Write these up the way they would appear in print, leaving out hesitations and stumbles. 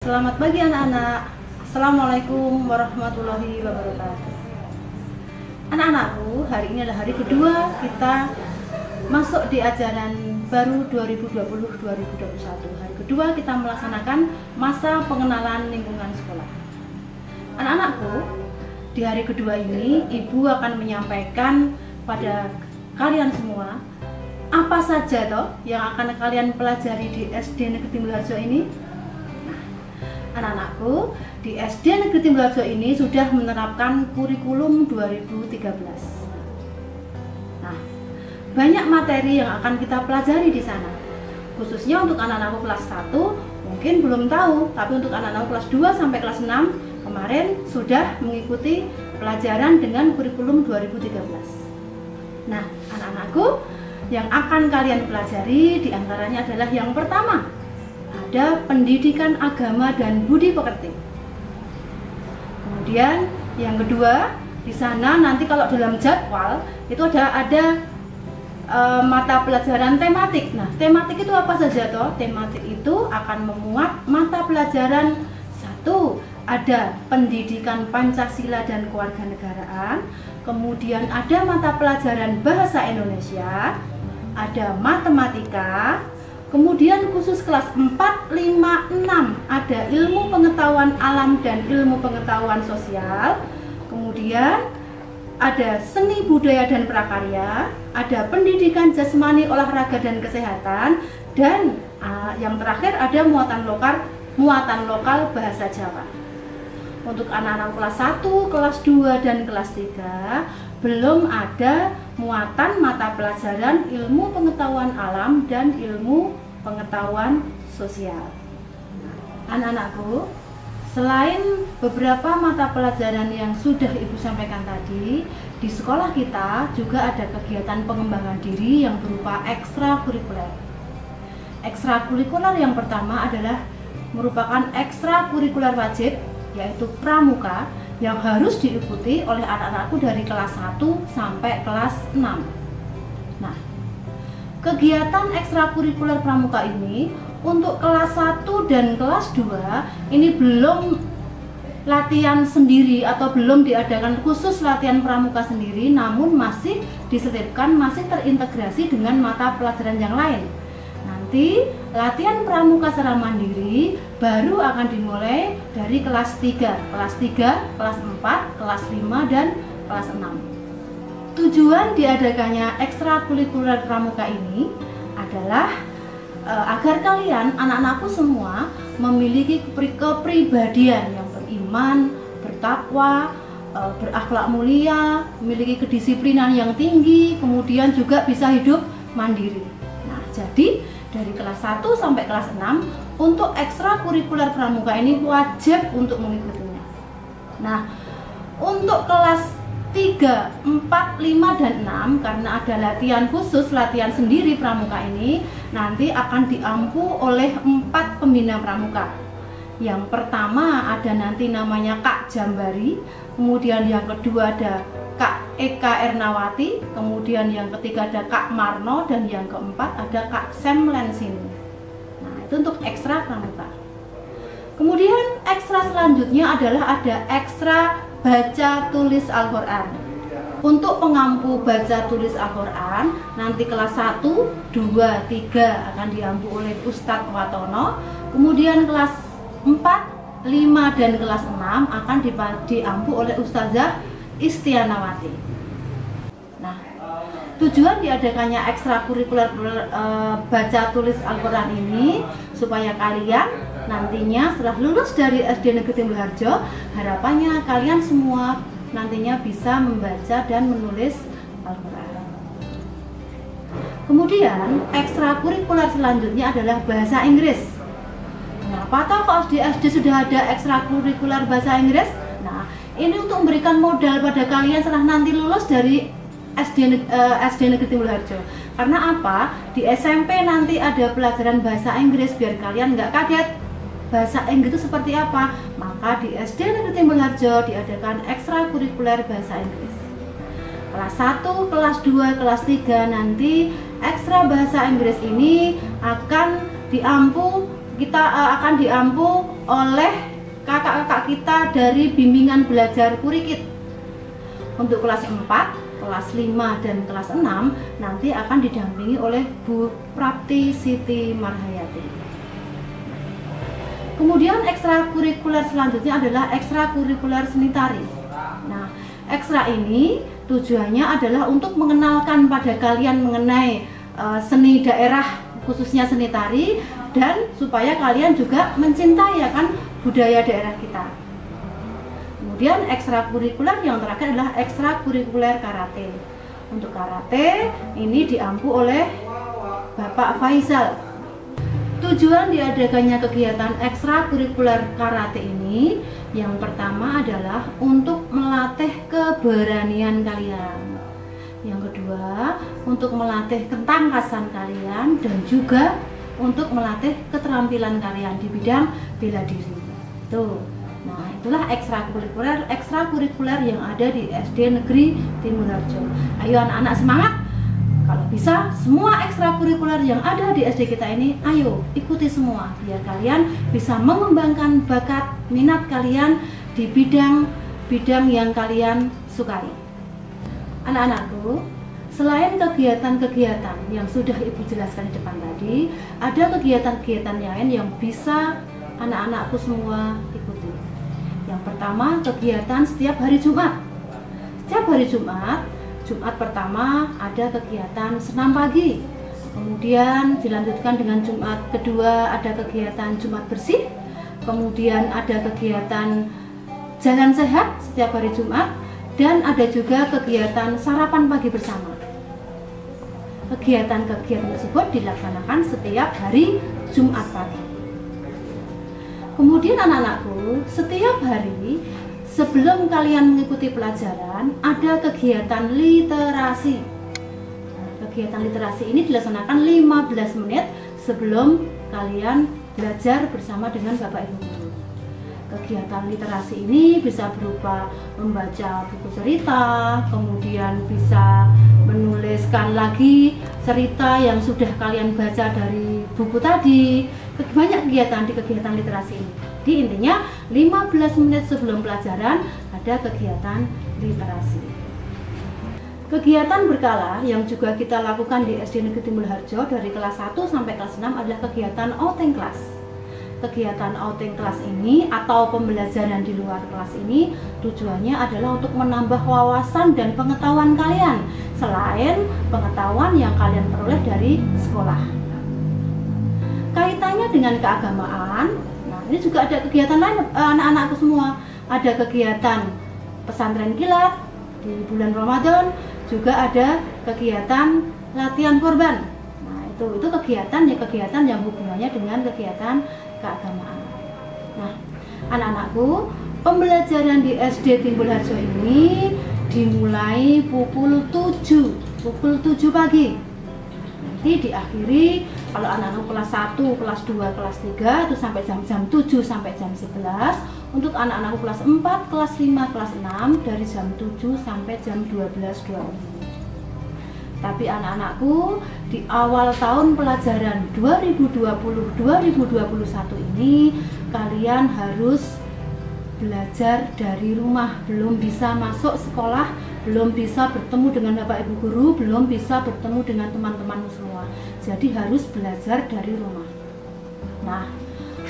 Selamat pagi anak-anak. Assalamualaikum warahmatullahi wabarakatuh. Anak-anakku, hari ini adalah hari kedua kita masuk di ajaran baru 2020-2021. Hari kedua kita melaksanakan masa pengenalan lingkungan sekolah. Anak-anakku, di hari kedua ini Ibu akan menyampaikan pada kalian semua apa saja toh yang akan kalian pelajari di SD Negeri Timbulharjo ini. Anak-anakku, di SD Negeri Timbulharjo ini sudah menerapkan kurikulum 2013. Nah, banyak materi yang akan kita pelajari di sana. Khususnya untuk anak-anakku kelas 1 mungkin belum tahu, tapi untuk anak-anakku kelas 2 sampai kelas 6 kemarin sudah mengikuti pelajaran dengan kurikulum 2013. Nah, anak-anakku, yang akan kalian pelajari diantaranya adalah yang pertama, ada pendidikan agama dan budi pekerti. Kemudian yang kedua, di sana nanti kalau dalam jadwal itu ada mata pelajaran tematik. Nah, tematik itu apa saja toh? Tematik itu akan memuat mata pelajaran satu, ada pendidikan Pancasila dan kewarganegaraan. Kemudian ada mata pelajaran bahasa Indonesia, ada matematika. Kemudian khusus kelas 4, 5, 6 ada ilmu pengetahuan alam dan ilmu pengetahuan sosial. Kemudian ada seni budaya dan prakarya, ada pendidikan jasmani, olahraga dan kesehatan, dan yang terakhir ada muatan lokal bahasa Jawa. Untuk anak-anak kelas 1, kelas 2 dan kelas 3 belum ada muatan mata pelajaran ilmu pengetahuan alam dan ilmu pengetahuan sosial. Anak-anakku, selain beberapa mata pelajaran yang sudah Ibu sampaikan tadi, di sekolah kita juga ada kegiatan pengembangan diri yang berupa ekstrakurikuler. Ekstrakurikuler yang pertama adalah merupakan ekstrakurikuler wajib, yaitu pramuka, yang harus diikuti oleh anak-anakku dari kelas 1 sampai kelas 6. Nah, kegiatan ekstrakurikuler pramuka ini untuk kelas 1 dan kelas 2 ini belum latihan sendiri atau belum diadakan khusus latihan pramuka sendiri, namun masih diselipkan, masih terintegrasi dengan mata pelajaran yang lain. Nanti latihan pramuka secara mandiri baru akan dimulai dari kelas 3, kelas 4, kelas 5 dan kelas 6. Tujuan diadakannya ekstrakurikuler pramuka ini adalah agar kalian, anak-anakku semua, memiliki kepribadian yang beriman, bertakwa, berakhlak mulia, memiliki kedisiplinan yang tinggi, kemudian juga bisa hidup mandiri. Nah, jadi dari kelas 1 sampai kelas 6 untuk ekstrakurikuler pramuka ini wajib untuk mengikutinya. Nah, untuk kelas 3, 4, 5, dan 6 karena ada latihan khusus, latihan sendiri pramuka ini nanti akan diampu oleh 4 pembina pramuka. Yang pertama ada nanti namanya Kak Jambari, kemudian yang kedua ada Kak Eka Ernawati, kemudian yang ketiga ada Kak Marno, dan yang keempat ada Kak Sam Lensini. Nah, itu untuk ekstra pramuka. Kemudian ekstra selanjutnya adalah ada ekstra baca tulis Al-Quran. Untuk pengampu baca tulis Al-Quran nanti kelas 1, 2, 3 akan diampu oleh Ustadz Watono. Kemudian kelas 4, 5 dan kelas 6 akan diampu oleh Ustazah Istianawati. Nah, tujuan diadakannya ekstrakurikuler baca tulis Al-Quran ini supaya kalian nantinya setelah lulus dari SD Negeri Timbulharjo, harapannya kalian semua nantinya bisa membaca dan menulis Al-Quran. Kemudian ekstrakurikuler selanjutnya adalah bahasa Inggris. Kenapa toh kok di SD sudah ada ekstrakurikuler bahasa Inggris? Nah, ini untuk memberikan modal pada kalian setelah nanti lulus dari SD Negeri Timbulharjo. Karena apa? Di SMP nanti ada pelajaran bahasa Inggris, biar kalian nggak kaget bahasa Inggris itu seperti apa. Maka di SD Negeri Timbulharjo diadakan ekstrakurikuler bahasa Inggris. Kelas 1, kelas 2, kelas 3 nanti ekstra bahasa Inggris ini akan diampu kita akan diampu oleh kakak-kakak kita dari bimbingan belajar Purikid. Untuk kelas 4, kelas 5, dan kelas 6 nanti akan didampingi oleh Bu Prapti Siti Marhayati. Kemudian ekstrakurikuler selanjutnya adalah ekstrakurikuler seni tari. Nah, ekstra ini tujuannya adalah untuk mengenalkan pada kalian mengenai seni daerah, khususnya seni tari, dan supaya kalian juga mencintai ya kan budaya daerah kita. Kemudian ekstrakurikuler yang terakhir adalah ekstrakurikuler karate. Untuk karate ini diampu oleh Bapak Faisal. Tujuan diadakannya kegiatan ekstrakurikuler karate ini yang pertama adalah untuk melatih keberanian kalian. Yang kedua, untuk melatih ketangkasan kalian dan juga untuk melatih keterampilan kalian di bidang bela diri. Tuh. Nah, itulah ekstrakurikuler yang ada di SD Negeri Timurharjo. Ayo anak-anak semangat. Kalau bisa, semua ekstrakurikuler yang ada di SD kita ini, ayo ikuti semua biar kalian bisa mengembangkan bakat minat kalian di bidang yang kalian sukai. Anak-anakku, selain kegiatan-kegiatan yang sudah Ibu jelaskan di depan tadi, ada kegiatan-kegiatan lain yang bisa anak-anakku semua ikuti. Yang pertama, kegiatan setiap hari Jumat. Setiap hari Jumat pertama ada kegiatan senam pagi, kemudian dilanjutkan dengan Jumat kedua ada kegiatan Jumat bersih, kemudian ada kegiatan jalan sehat setiap hari Jumat, dan ada juga kegiatan sarapan pagi bersama. Kegiatan-kegiatan tersebut dilaksanakan setiap hari Jumat pagi. Kemudian anak-anakku, setiap hari sebelum kalian mengikuti pelajaran, ada kegiatan literasi. Kegiatan literasi ini dilaksanakan 15 menit sebelum kalian belajar bersama dengan Bapak Ibu guru. Kegiatan literasi ini bisa berupa membaca buku cerita, kemudian bisa menuliskan lagi cerita yang sudah kalian baca dari buku tadi. Banyak kegiatan di kegiatan literasi ini. Di intinya 15 menit sebelum pelajaran ada kegiatan literasi. Kegiatan berkala yang juga kita lakukan di SD Negeri Timurharjo dari kelas 1 sampai kelas 6 adalah kegiatan outing kelas. Kegiatan outing kelas ini atau pembelajaran di luar kelas ini tujuannya adalah untuk menambah wawasan dan pengetahuan kalian selain pengetahuan yang kalian peroleh dari sekolah. Kaitannya dengan keagamaan, nah ini juga ada kegiatan lain anak-anakku semua. Ada kegiatan pesantren kilat di bulan Ramadan, juga ada kegiatan latihan korban. Nah itu kegiatan yang hubungannya dengan kegiatan keagamaan. Nah anak-anakku, pembelajaran di SD Timurharjo ini dimulai pukul 7 pagi. Nanti diakhiri kalau anak-anak kelas 1, kelas 2, kelas 3 itu sampai jam 7 sampai jam 11. Untuk anak-anak kelas 4, kelas 5, kelas 6 dari jam 7 sampai jam 12.20. Tapi anak-anakku, di awal tahun pelajaran 2020-2021 ini kalian harus belajar dari rumah, belum bisa masuk sekolah, belum bisa bertemu dengan Bapak Ibu guru, belum bisa bertemu dengan teman-temanmu semua. Jadi harus belajar dari rumah. Nah,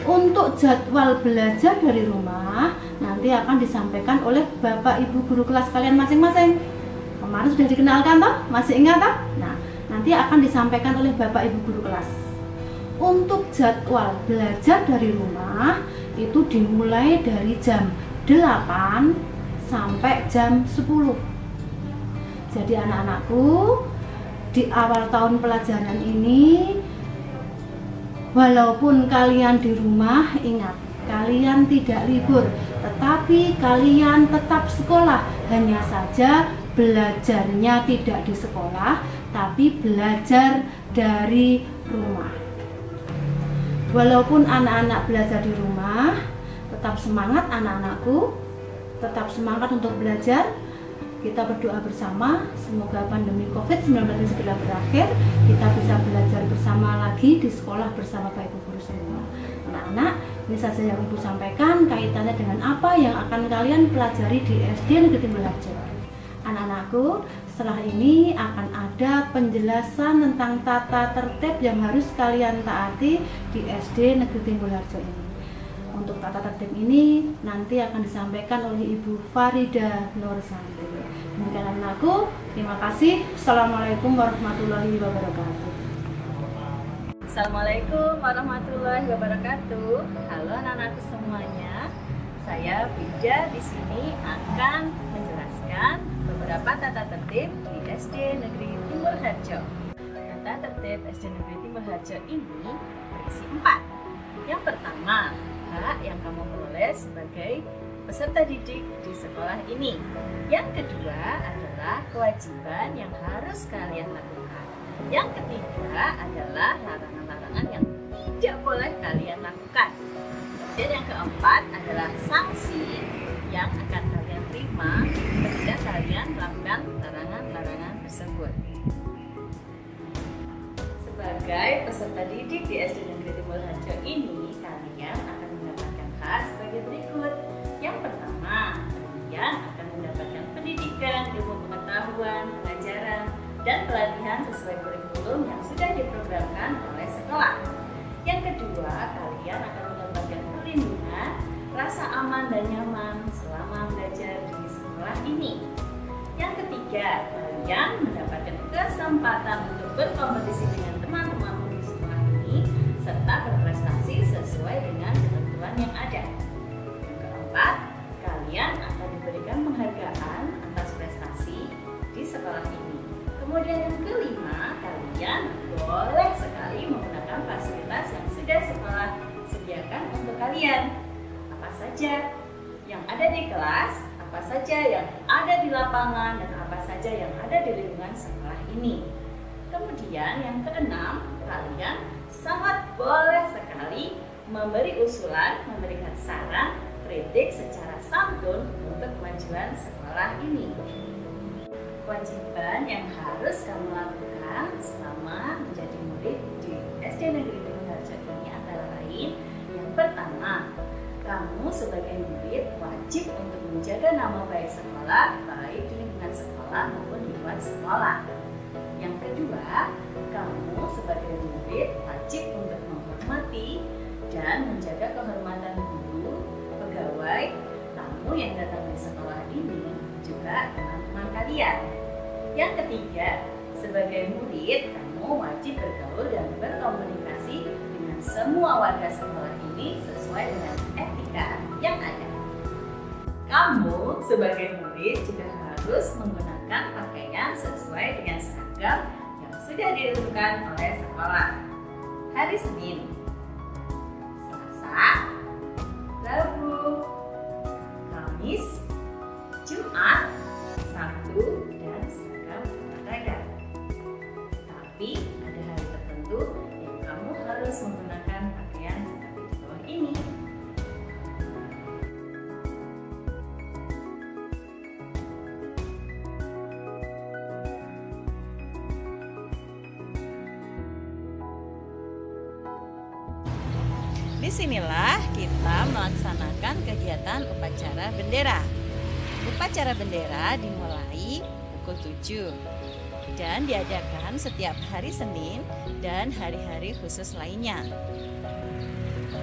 untuk jadwal belajar dari rumah nanti akan disampaikan oleh Bapak Ibu guru kelas kalian masing-masing. Kemarin sudah dikenalkan toh? Masih ingat toh? Nah, nanti akan disampaikan oleh Bapak Ibu guru kelas. Untuk jadwal belajar dari rumah itu dimulai dari jam 8 sampai jam 10. Jadi anak-anakku, di awal tahun pelajaran ini walaupun kalian di rumah, ingat, kalian tidak libur, tetapi kalian tetap sekolah. Hanya saja belajarnya tidak di sekolah, tapi belajar dari rumah. Walaupun anak-anak belajar di rumah, tetap semangat anak-anakku, tetap semangat untuk belajar. Kita berdoa bersama, semoga pandemi COVID-19 ini segera berakhir. Kita bisa belajar bersama lagi di sekolah bersama Bapak Ibu guru semua. anak-anak, ini saja yang Ibu sampaikan kaitannya dengan apa yang akan kalian pelajari di SD Negeri Timbul Harjo. Anak-anakku, setelah ini akan ada penjelasan tentang tata tertib yang harus kalian taati di SD Negeri Timbul Harjo ini. Untuk tata tertib ini nanti akan disampaikan oleh Ibu Farida Nursanti. Demikian anakku, terima kasih. Assalamualaikum warahmatullahi wabarakatuh. Assalamualaikum warahmatullahi wabarakatuh. Halo anak-anakku semuanya. Saya Frida di sini akan menjelaskan beberapa tata tertib di SD Negeri Timbul Harjo. Tata tertib SD Negeri Timbul Harjo ini berisi 4. Yang pertama, hak yang kamu peroleh sebagai peserta didik di sekolah ini. Yang kedua adalah kewajiban yang harus kalian lakukan. Yang ketiga adalah larangan-larangan yang tidak boleh kalian lakukan. Dan yang keempat adalah sanksi yang akan kalian terima ketika kalian melakukan larangan-larangan tersebut. Sebagai peserta didik di SD Negeri Timbul Harjo ini, kalian akan mendapatkan hak sebagai berikut. Yang pertama, kalian akan mendapatkan pendidikan, ilmu pengetahuan, pengajaran, dan pelatihan sesuai kurikulum yang sudah diprogramkan oleh sekolah. Yang kedua, kalian akan mendapatkan perlindungan, rasa aman dan nyaman selama belajar di sekolah ini. Yang ketiga, kalian mendapatkan kesempatan untuk berkompetisi dengan teman-teman di sekolah ini serta berprestasi sesuai dengan ketentuan yang ada. Yang keempat, kalian akan diberikan penghargaan atas prestasi di sekolah ini. Kemudian yang kelima, kalian boleh sekali menggunakan fasilitas yang sudah sekolah sediakan untuk kalian. Apa saja yang ada di kelas, apa saja yang ada di lapangan, dan apa saja yang ada di lingkungan sekolah ini. Kemudian yang keenam, kalian sangat boleh sekali memberi usulan, memberikan saran, kritik secara santun untuk kemajuan sekolah ini. Kewajiban yang harus kamu lakukan selama menjadi murid di SD Negeri Timbul Harjo ini antara lain, yang pertama, kamu sebagai murid wajib untuk menjaga nama baik sekolah, baik di lingkungan sekolah maupun di luar sekolah. Yang kedua, kamu sebagai murid wajib untuk menghormati dan menjaga kehormatan guru, pegawai, tamu yang datang di sekolah ini, juga teman-teman kalian. Yang ketiga, sebagai murid, kamu wajib bergaul dan berkomunikasi dengan semua warga sekolah ini sesuai dengan etika yang ada. Kamu sebagai murid juga harus menggunakan pakaian sesuai dengan seragam yang sudah ditentukan oleh sekolah. Hari Senin, Selasa, Rabu, Kamis, Jumat, Sabtu, dan seragam olahraga. Tapi ada hari tertentu yang kamu harus menggunakan pakaian seperti di bawah ini. Disinilah kita melaksanakan kegiatan upacara bendera. Upacara bendera dimulai pukul 7 dan diadakan setiap hari Senin dan hari-hari khusus lainnya.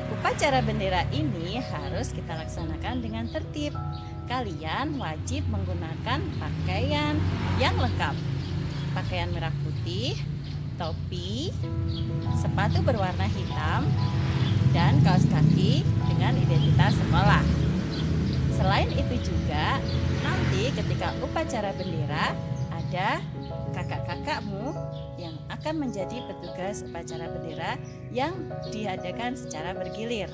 Upacara bendera ini harus kita laksanakan dengan tertib. Kalian wajib menggunakan pakaian yang lengkap. Pakaian merah putih, topi, sepatu berwarna hitam, dan kaos kaki dengan identitas sekolah. Selain itu juga, nanti ketika upacara bendera ada kakak-kakakmu yang akan menjadi petugas upacara bendera yang diadakan secara bergilir.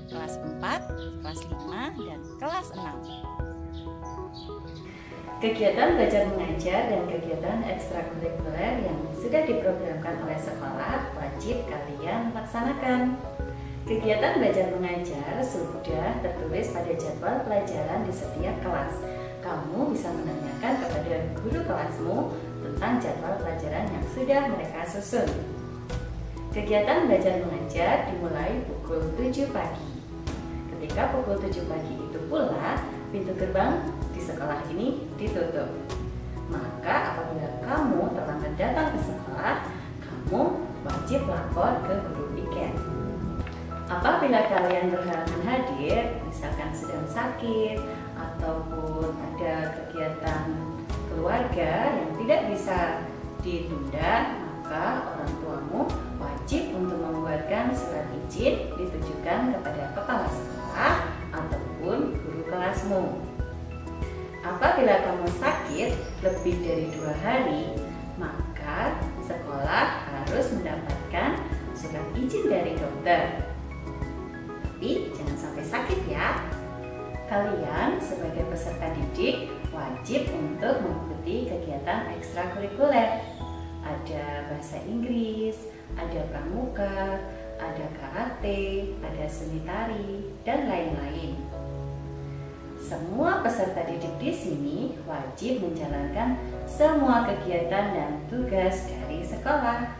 Kelas 4, kelas 5, dan kelas 6. Kegiatan belajar mengajar dan kegiatan ekstrakurikuler yang sudah diprogramkan oleh sekolah wajib kalian laksanakan. Kegiatan belajar mengajar sudah tertulis pada jadwal pelajaran di setiap kelas. Kamu bisa menanyakan kepada guru kelasmu tentang jadwal pelajaran yang sudah mereka susun. Kegiatan belajar mengajar dimulai pukul pukul 7 pagi. Ketika pukul 7 pagi itu pula pintu gerbang di sekolah ini ditutup. Maka apabila kamu terlambat datang ke sekolah, kamu wajib lapor ke guru piket. Apabila kalian berhalangan hadir, misalkan sedang sakit ataupun ada kegiatan keluarga yang tidak bisa ditunda, maka orang tuamu wajib untuk membuatkan surat izin ditujukan kepada kepala sekolah ataupun guru kelasmu. Apabila kamu sakit lebih dari 2 hari, maka sekolah harus mendapatkan surat izin dari dokter. Tapi jangan sampai sakit ya. Kalian sebagai peserta didik wajib untuk mengikuti kegiatan ekstrakurikuler. Ada bahasa Inggris, ada pramuka, ada karate, ada seni tari, dan lain-lain. Semua peserta didik di sini wajib menjalankan semua kegiatan dan tugas dari sekolah.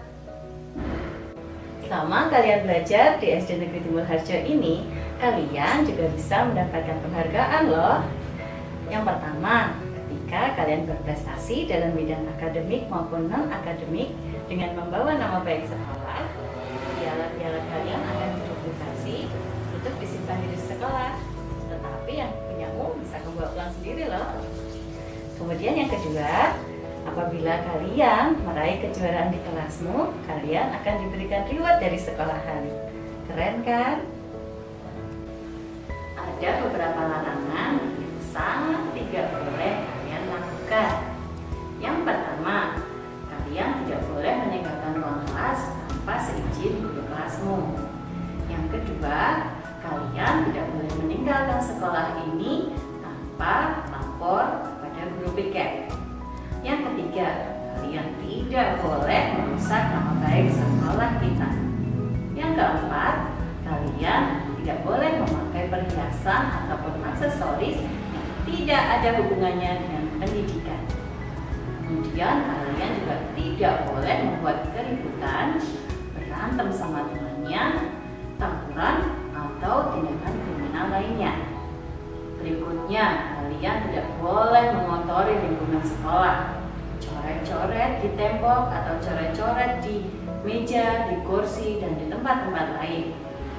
Selama kalian belajar di SD Negeri Timbul Harjo ini, kalian juga bisa mendapatkan penghargaan loh. Yang pertama, ketika kalian berprestasi dalam bidang akademik maupun non-akademik dengan membawa nama baik sekolah, piala-piala kalian akan diduplikasi untuk disimpan di sekolah. Tetapi yang punyamu bisa kamu bawa pulang sendiri loh. Kemudian yang kedua, apabila kalian meraih kejuaraan di kelasmu, kalian akan diberikan reward dari sekolahan. Keren kan? Ada beberapa larangan yang sangat tidak boleh kalian lakukan. Yang pertama, kalian tidak boleh meninggalkan ruang kelas tanpa seizin guru kelasmu. Yang kedua, kalian tidak boleh meninggalkan sekolah ini tanpa lapor kepada guru piket. Yang ketiga, kalian tidak boleh merusak nama baik sekolah kita. Yang keempat, kalian tidak boleh memakai perhiasan ataupun aksesoris yang tidak ada hubungannya dengan pendidikan. Kemudian kalian juga tidak boleh membuat keributan, berantem sama temannya, tawuran, atau tindakan kriminal lainnya. Berikutnya, kalian tidak boleh mengotori lingkungan sekolah. Coret-coret di tembok atau coret-coret di meja, di kursi, dan di tempat-tempat lain.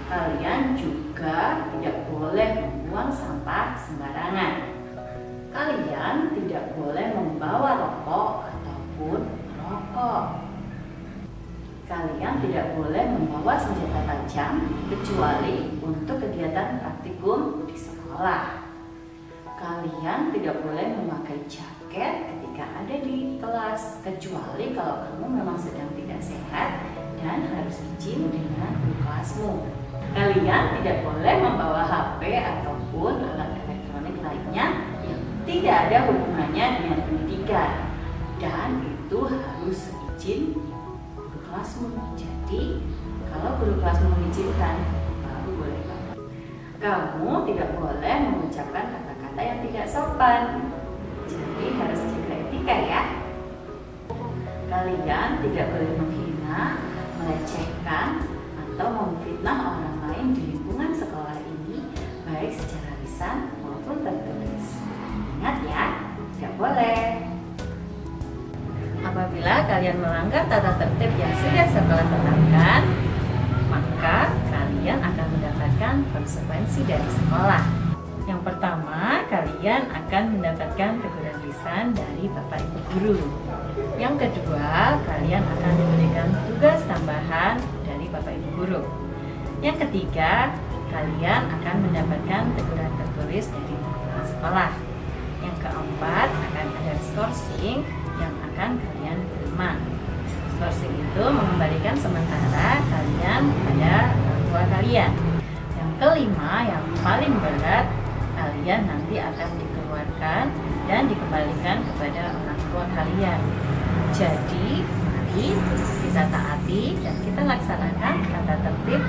Kalian juga tidak boleh membuang sampah sembarangan. Kalian tidak boleh membawa rokok ataupun merokok. Kalian tidak boleh membawa senjata tajam kecuali untuk kegiatan praktikum di sekolah. Kalian tidak boleh memakai jaket ketika ada di kelas, kecuali kalau kamu memang sedang tidak sehat dan harus izin dengan guru kelasmu. Kalian tidak boleh membawa HP ataupun alat elektronik lainnya yang tidak ada hubungannya dengan pendidikan, dan itu harus izin guru kelasmu. Jadi kalau guru kelasmu mengizinkan, baru boleh kamu. Kamu tidak boleh mengucapkan kata-kata yang tidak sopan. Jadi harus jaga etika ya. Kalian tidak boleh menghina, melecehkan, atau memfitnah orang lain di lingkungan sekolah ini, baik secara lisan maupun tertulis. Ingat ya, tidak boleh. Apabila kalian melanggar tata tertib yang sudah sekolah tetapkan, maka kalian akan mendapatkan konsekuensi dari sekolah. Yang pertama, kalian akan mendapatkan teguran lisan dari Bapak Ibu guru. Yang kedua, kalian akan diberikan tugas tambahan dari Bapak Ibu guru. Yang ketiga, kalian akan mendapatkan teguran tertulis dari kepala sekolah. Yang keempat, akan ada skorsing yang akan kalian terima. Skorsing itu mengembalikan sementara kalian pada orang tua kalian. Yang kelima, yang paling berat, kalian nanti akan dikeluarkan dan dikembalikan kepada orang tua kalian. Jadi, mari kita taati dan kita laksanakan tata tertib